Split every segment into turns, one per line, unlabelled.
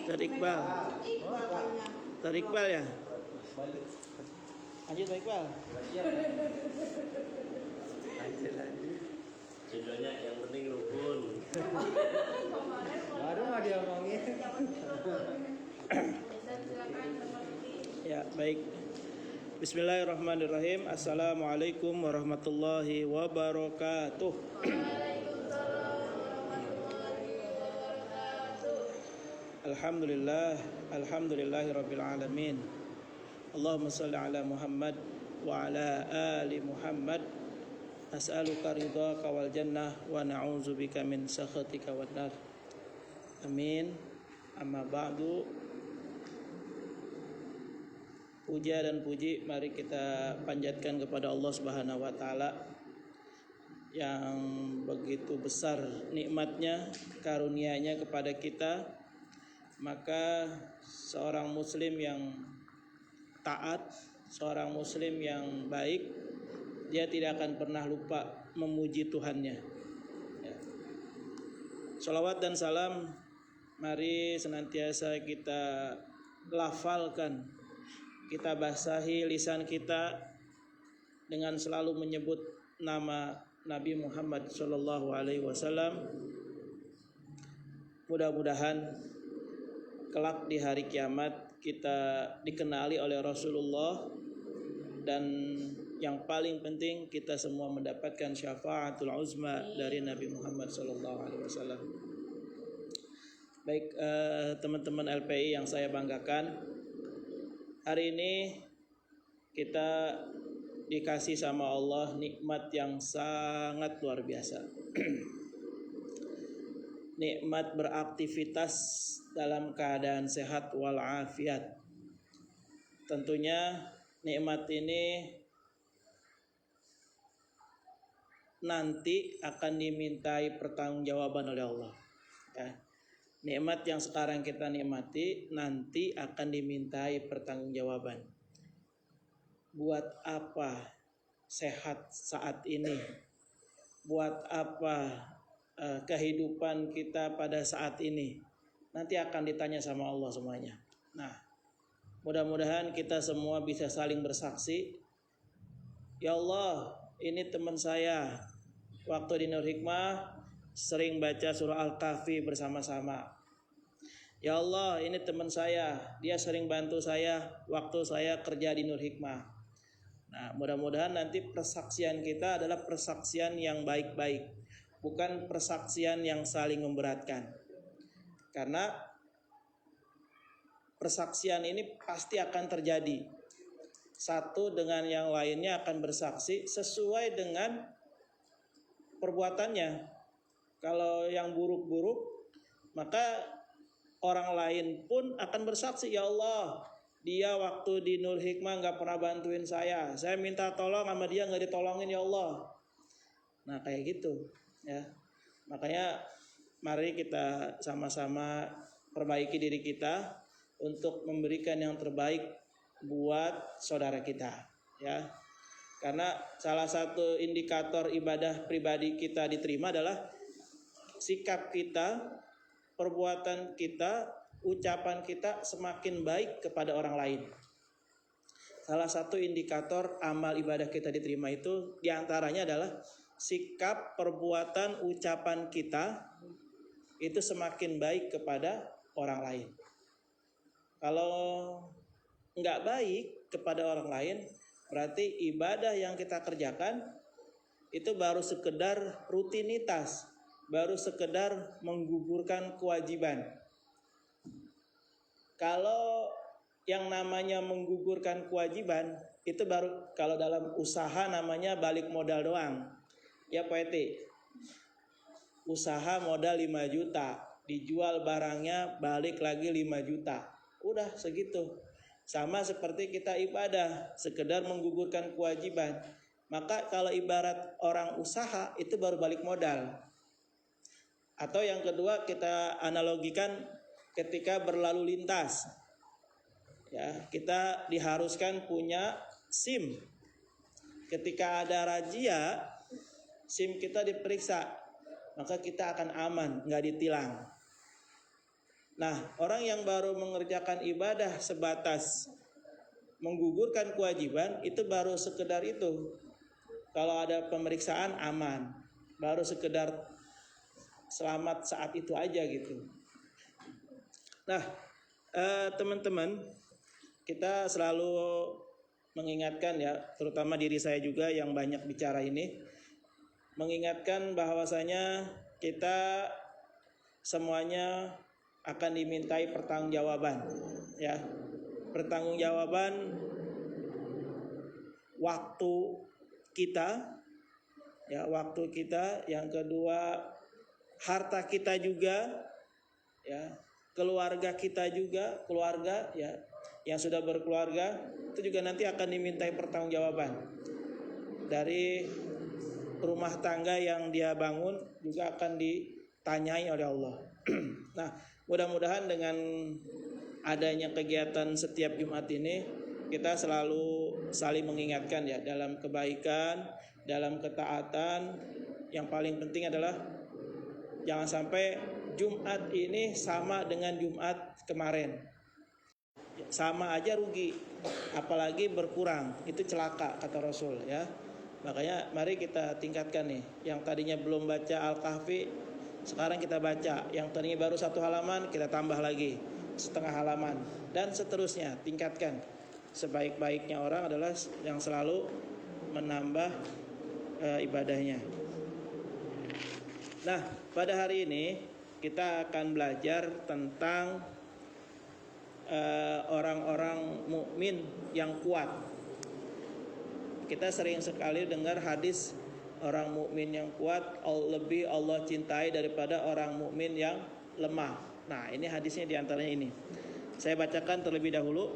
Iqbal. Iqbal ya. Lanjut Pak Iqbal.
Judulnya yang penting rukun.
Baru nggak diomongin.
Ya, baik. Bismillahirrahmanirrahim. Assalamualaikum warahmatullahi wabarakatuh. Alhamdulillahirabbil alamin. Allahumma shalli ala Muhammad wa ala ali Muhammad. As'aluka ridhaka wal jannah wa na'udzubika min sakhatika wan nar. Amin. Amma ba'du. Puja dan puji mari kita panjatkan kepada Allah Subhanahu wa taala yang begitu besar nikmatnya, karunia-Nya kepada kita. Maka seorang muslim yang taat, seorang muslim yang baik, dia tidak akan pernah lupa memuji Tuhannya. Ya. Shalawat dan salam mari senantiasa kita lafalkan, kita basahi lisan kita dengan selalu menyebut nama Nabi Muhammad SAW. Mudah-mudahan kelak di hari kiamat kita dikenali oleh Rasulullah, dan yang paling penting kita semua mendapatkan syafaatul uzma dari Nabi Muhammad SAW. Baik, teman-teman LPI yang saya banggakan, hari ini kita dikasih sama Allah nikmat yang sangat luar biasa. Nikmat beraktivitas dalam keadaan sehat walafiat. Tentunya nikmat ini nanti akan dimintai pertanggungjawaban oleh Allah. Ya. Nikmat yang sekarang kita nikmati nanti akan dimintai pertanggungjawaban. Buat apa sehat saat ini? Buat apa kehidupan kita pada saat ini? Nanti akan ditanya sama Allah semuanya. Nah, mudah-mudahan kita semua bisa saling bersaksi. Ya Allah, ini teman saya waktu di Nur Hikmah sering baca surah Al-Kahfi bersama-sama. Ya Allah, ini teman saya, dia sering bantu saya waktu saya kerja di Nur Hikmah. Nah, mudah-mudahan nanti persaksian kita adalah persaksian yang baik-baik, bukan persaksian yang saling memberatkan. Karena persaksian ini pasti akan terjadi. Satu dengan yang lainnya akan bersaksi sesuai dengan perbuatannya. Kalau yang buruk-buruk, maka orang lain pun akan bersaksi, ya Allah, dia waktu di Nur Hikmah gak pernah bantuin saya minta tolong sama dia gak ditolongin, ya Allah. Nah, kayak gitu ya. Makanya mari kita sama-sama perbaiki diri kita untuk memberikan yang terbaik buat saudara kita, ya. Karena salah satu indikator ibadah pribadi kita diterima adalah sikap kita, perbuatan kita, ucapan kita semakin baik kepada orang lain. Salah satu indikator amal ibadah kita diterima itu diantaranya adalah sikap, perbuatan, ucapan kita itu semakin baik kepada orang lain. Kalau nggak baik kepada orang lain, berarti ibadah yang kita kerjakan itu baru sekedar rutinitas, baru sekedar menggugurkan kewajiban. Kalau yang namanya menggugurkan kewajiban itu baru kalau dalam usaha namanya balik modal doang. Ya Pak Eti, usaha modal 5 juta, dijual barangnya balik lagi 5 juta. Udah segitu. Sama seperti kita ibadah, sekedar menggugurkan kewajiban. Maka kalau ibarat orang usaha itu baru balik modal. Atau yang kedua kita analogikan ketika berlalu lintas. Ya, kita diharuskan punya SIM. Ketika ada razia, SIM kita diperiksa, maka kita akan aman, nggak ditilang. Nah, orang yang baru mengerjakan ibadah sebatas menggugurkan kewajiban itu baru sekedar itu. Kalau ada pemeriksaan aman, baru sekedar selamat saat itu aja gitu. Nah, teman-teman, kita selalu mengingatkan ya, terutama diri saya juga yang banyak bicara ini, mengingatkan bahwasanya kita semuanya akan dimintai pertanggungjawaban, ya, pertanggungjawaban waktu kita, ya, waktu kita, yang kedua harta kita juga, ya, keluarga kita juga, keluarga ya yang sudah berkeluarga itu juga nanti akan dimintai pertanggungjawaban. Dari rumah tangga yang dia bangun juga akan ditanyai oleh Allah. Nah, mudah-mudahan dengan adanya kegiatan setiap Jumat ini kita selalu saling mengingatkan ya, dalam kebaikan, dalam ketaatan. Yang paling penting adalah jangan sampai Jumat ini sama dengan Jumat kemarin. Sama aja rugi, apalagi berkurang, itu celaka kata Rasul ya. Makanya mari kita tingkatkan nih, yang tadinya belum baca Al-Kahfi sekarang kita baca, yang tadinya baru 1 halaman kita tambah lagi setengah halaman, dan seterusnya. Tingkatkan. Sebaik-baiknya orang adalah yang selalu menambah ibadahnya. Nah, pada hari ini kita akan belajar tentang orang-orang mukmin yang kuat. Kita sering sekali dengar hadis orang mukmin yang kuat lebih Allah cintai daripada orang mukmin yang lemah. Nah, ini hadisnya diantaranya ini. Saya bacakan terlebih dahulu.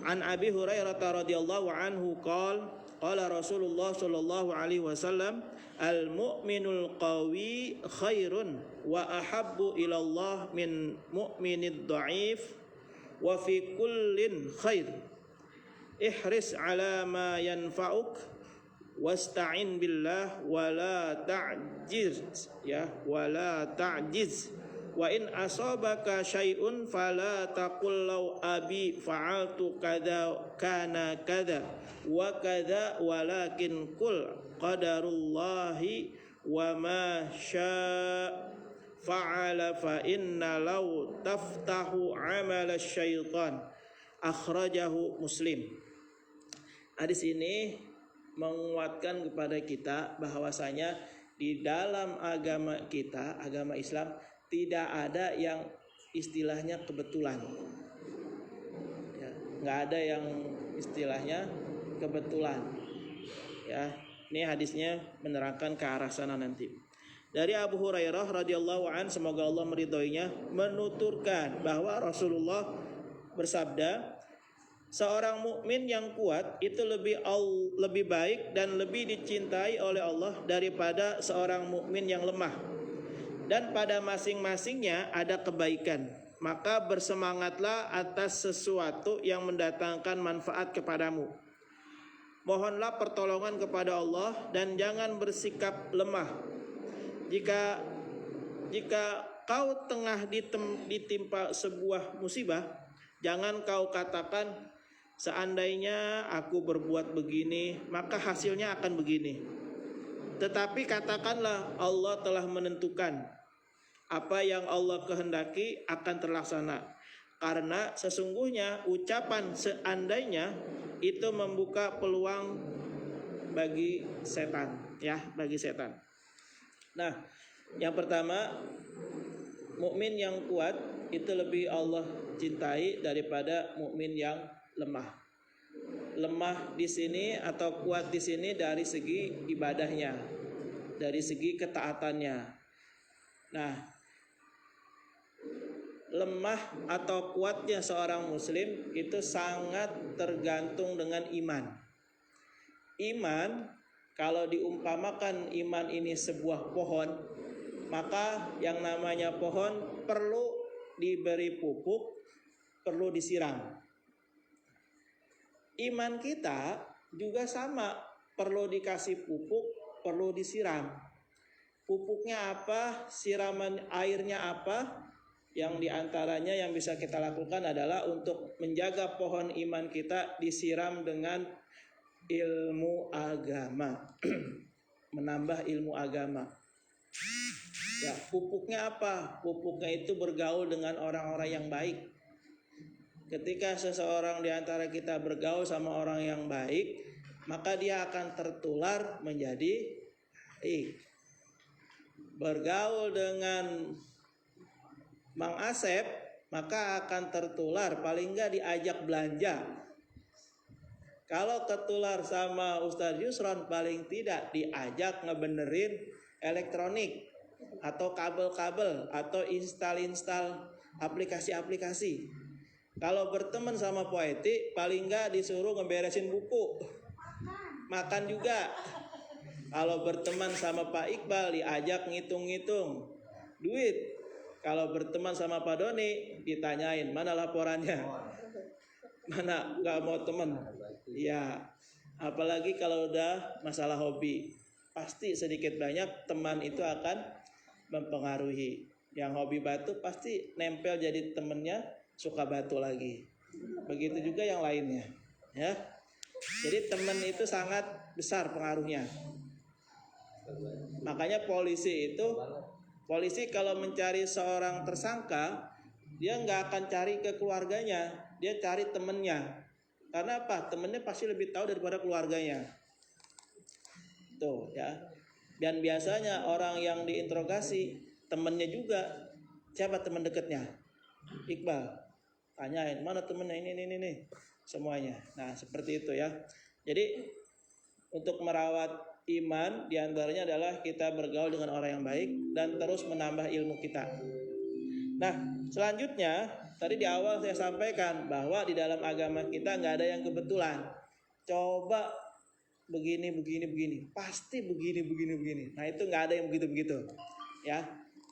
An Abi Hurairah radhiyallahu anhu qala Rasulullah sallallahu alaihi wasallam, al mu'minul qawi khairun wa ahabbu ilallah min mu'minid dha'if wa fi kullin khair. Ihris ala ma yanfa'uk wasta'in billah wa la ta'jiz, ya, wa la ta'jiz. Wa in asabaka syai'un fala taqul law abi fa'altu kadza kana kadza wa kadza, walakin qul qadarullahi wa ma syaa fa'ala fa inna law taftahu 'amala syaitan. Akhrajahu Muslim. Hadis ini menguatkan kepada kita bahwasanya di dalam agama kita, agama Islam, tidak ada yang istilahnya kebetulan, ya, nggak ada yang istilahnya kebetulan, ya. Ini hadisnya menerangkan ke arah sana nanti. Dari Abu Hurairah radhiyallahu an, semoga Allah meridhoinya, menuturkan bahwa Rasulullah bersabda, seorang mukmin yang kuat itu lebih baik dan lebih dicintai oleh Allah daripada seorang mukmin yang lemah. Dan pada masing-masingnya ada kebaikan. Maka bersemangatlah atas sesuatu yang mendatangkan manfaat kepadamu. Mohonlah pertolongan kepada Allah dan jangan bersikap lemah. Jika kau tengah ditimpa sebuah musibah, jangan kau katakan, seandainya aku berbuat begini, maka hasilnya akan begini. Tetapi katakanlah, Allah telah menentukan. Apa yang Allah kehendaki akan terlaksana. Karena sesungguhnya ucapan seandainya itu membuka peluang bagi setan, ya, bagi setan. Nah, yang pertama, mukmin yang kuat itu lebih Allah cintai daripada mukmin yang lemah. Lemah di sini atau kuat di sini dari segi ibadahnya, dari segi ketaatannya. Nah, lemah atau kuatnya seorang muslim itu sangat tergantung dengan iman. Iman, kalau diumpamakan iman ini sebuah pohon, maka yang namanya pohon perlu diberi pupuk, perlu disiram. Iman kita juga sama, perlu dikasih pupuk, perlu disiram. Pupuknya apa, siraman airnya apa, yang diantaranya yang bisa kita lakukan adalah untuk menjaga pohon iman kita disiram dengan ilmu agama. Menambah ilmu agama. Ya, pupuknya apa? Pupuknya itu bergaul dengan orang-orang yang baik. Ketika seseorang di antara kita bergaul sama orang yang baik, maka dia akan tertular menjadi baik. Bergaul dengan Mang Asep, maka akan tertular, paling enggak diajak belanja. Kalau ketular sama Ustadz Yusron, paling tidak diajak ngebenerin elektronik atau kabel-kabel atau install aplikasi-aplikasi. Kalau berteman sama Poeti, paling enggak disuruh ngeberesin buku. Makan juga. Kalau berteman sama Pak Iqbal, diajak ngitung-ngitung duit. Kalau berteman sama Pak Doni, ditanyain mana laporannya, mana nggak mau teman. Ya, apalagi kalau udah masalah hobi, pasti sedikit banyak teman itu akan mempengaruhi. Yang hobi batu pasti nempel jadi temennya, suka batu lagi. Begitu juga yang lainnya, ya. Jadi teman itu sangat besar pengaruhnya. Makanya polisi kalau mencari seorang tersangka, dia nggak akan cari ke keluarganya, dia cari temennya. Karena apa? Temennya pasti lebih tahu daripada keluarganya. Tuh ya. Dan biasanya orang yang diinterogasi temennya juga. Siapa teman dekatnya? Iqbal. Tanyain mana temennya, ini semuanya. Nah seperti itu ya. Jadi untuk merawat iman diantaranya adalah kita bergaul dengan orang yang baik dan terus menambah ilmu kita. Nah selanjutnya tadi di awal saya sampaikan bahwa di dalam agama kita nggak ada yang kebetulan. Coba begini, pasti begini. Nah itu nggak ada yang begitu ya.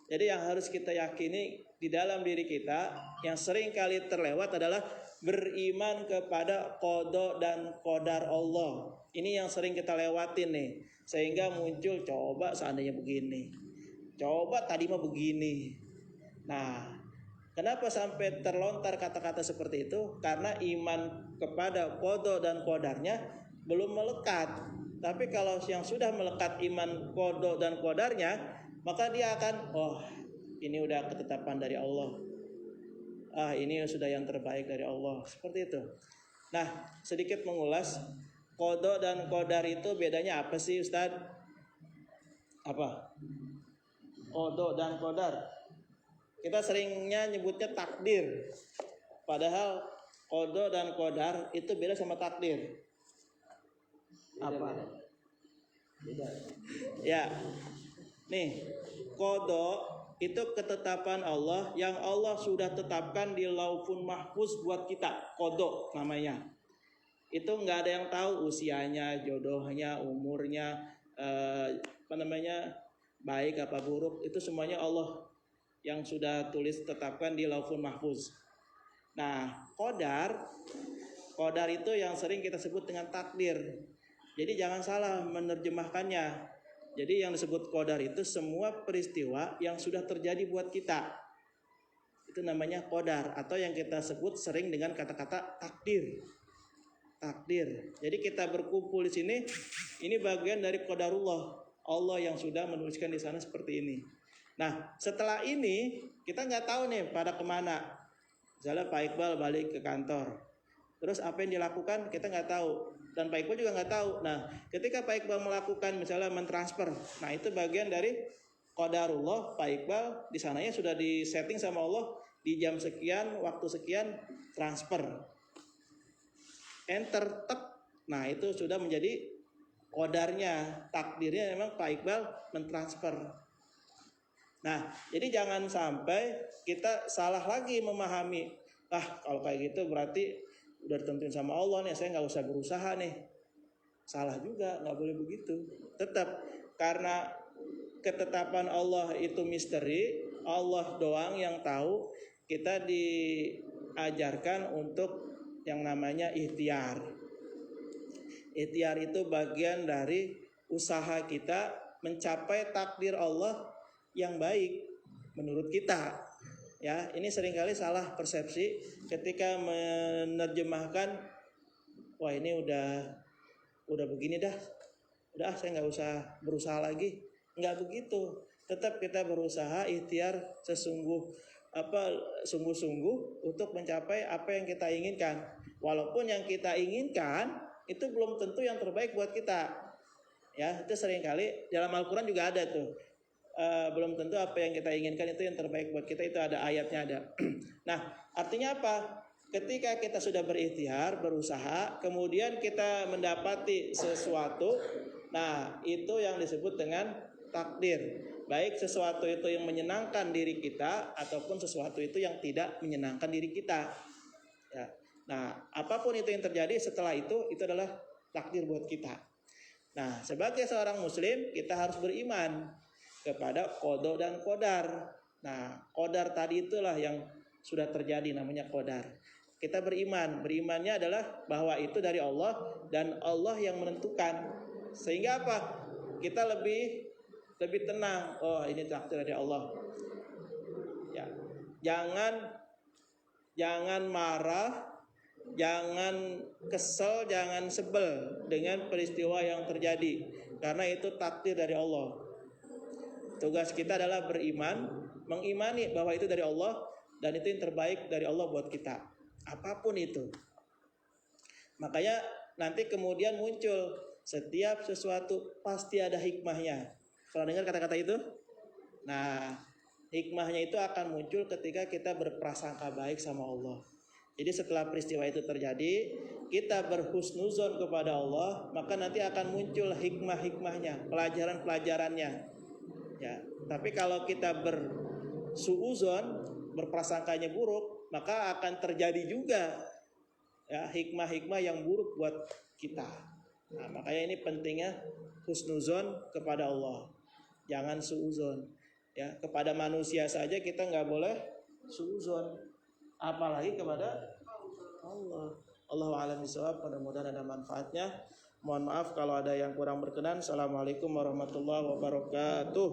Jadi yang harus kita yakini di dalam diri kita yang sering kali terlewat adalah beriman kepada qada dan qadar Allah. Ini yang sering kita lewatin nih. Sehingga muncul coba seandainya begini. Coba tadi mah begini. Nah, kenapa sampai terlontar kata-kata seperti itu? Karena iman kepada qada dan qadarnya belum melekat. Tapi kalau yang sudah melekat iman qada dan qadarnya, maka dia akan ini udah ketetapan dari Allah. Ini sudah yang terbaik dari Allah. Seperti itu. Nah, sedikit mengulas qada dan qadar itu bedanya apa sih Ustadz? Apa? Qada dan qadar. Kita seringnya nyebutnya takdir. Padahal qada dan qadar itu beda sama takdir. Apa? Beda. Ya. Nih, qada itu ketetapan Allah yang Allah sudah tetapkan di Lauhul Mahfuz buat kita. Qada namanya. Itu nggak ada yang tahu usianya, jodohnya, umurnya, baik apa buruk. Itu semuanya Allah yang sudah tulis tetapkan di Lauhul Mahfuz. Nah, qadar itu yang sering kita sebut dengan takdir. Jadi jangan salah menerjemahkannya. Jadi yang disebut qadar itu semua peristiwa yang sudah terjadi buat kita. Itu namanya qadar atau yang kita sebut sering dengan kata-kata takdir. Jadi kita berkumpul di sini, ini bagian dari qadarullah. Allah yang sudah menuliskan di sana seperti ini. Nah, setelah ini kita nggak tahu nih pada kemana. Misalnya Pak Iqbal balik ke kantor. Terus apa yang dilakukan kita nggak tahu. Dan Pak Iqbal juga nggak tahu. Nah, ketika Pak Iqbal melakukan misalnya mentransfer, nah itu bagian dari qadarullah. Pak Iqbal di sananya sudah disetting sama Allah di jam sekian, waktu sekian transfer. Enter tek. Nah, itu sudah menjadi qadarnya, takdirnya memang Pak Iqbal mentransfer. Nah, jadi jangan sampai kita salah lagi memahami. Kalau kayak gitu berarti udah ditentuin sama Allah nih, saya nggak usah berusaha nih. Salah juga, nggak boleh begitu. Tetap karena ketetapan Allah itu misteri, Allah doang yang tahu. Kita diajarkan untuk yang namanya ikhtiar. Ikhtiar itu bagian dari usaha kita mencapai takdir Allah yang baik menurut kita. Ya, ini seringkali salah persepsi ketika menerjemahkan, wah ini udah begini dah, udah saya nggak usah berusaha lagi. Nggak begitu. Tetap kita berusaha ikhtiar sungguh-sungguh untuk mencapai apa yang kita inginkan. Walaupun yang kita inginkan itu belum tentu yang terbaik buat kita. Ya, itu seringkali dalam Al-Quran juga ada tuh. Belum tentu apa yang kita inginkan itu yang terbaik buat kita, itu ada ayatnya ada. Nah, artinya apa? Ketika kita sudah berikhtiar, berusaha, kemudian kita mendapati sesuatu, nah itu yang disebut dengan takdir. Baik sesuatu itu yang menyenangkan diri kita ataupun sesuatu itu yang tidak menyenangkan diri kita. Ya. Nah, apapun itu yang terjadi setelah itu adalah takdir buat kita. Nah, sebagai seorang muslim kita harus beriman kepada qada dan qadar. Nah, qadar tadi itulah yang sudah terjadi, namanya qadar. Kita beriman, berimannya adalah bahwa itu dari Allah dan Allah yang menentukan. Sehingga apa? Kita lebih tenang. Oh, ini takdir dari Allah. Ya. Jangan marah, jangan kesel, jangan sebel dengan peristiwa yang terjadi, karena itu takdir dari Allah. Tugas kita adalah beriman, mengimani bahwa itu dari Allah dan itu yang terbaik dari Allah buat kita. Apapun itu. Makanya nanti kemudian muncul setiap sesuatu pasti ada hikmahnya. Pernah dengar kata-kata itu? Nah, hikmahnya itu akan muncul ketika kita berprasangka baik sama Allah. Jadi setelah peristiwa itu terjadi, kita berhusnuzon kepada Allah, maka nanti akan muncul hikmah-hikmahnya, pelajaran-pelajarannya. Ya, tapi kalau kita bersuuzon, berprasangkanya buruk, maka akan terjadi juga ya hikmah-hikmah yang buruk buat kita. Nah, makanya ini pentingnya husnuzon kepada Allah. Jangan suuzon. Ya, kepada manusia saja kita nggak boleh suuzon, apalagi kepada Allah. Allahu a'lam bishawab. Mudah-mudahan ada manfaatnya. Mohon maaf kalau ada yang kurang berkenan. Assalamualaikum warahmatullahi wabarakatuh.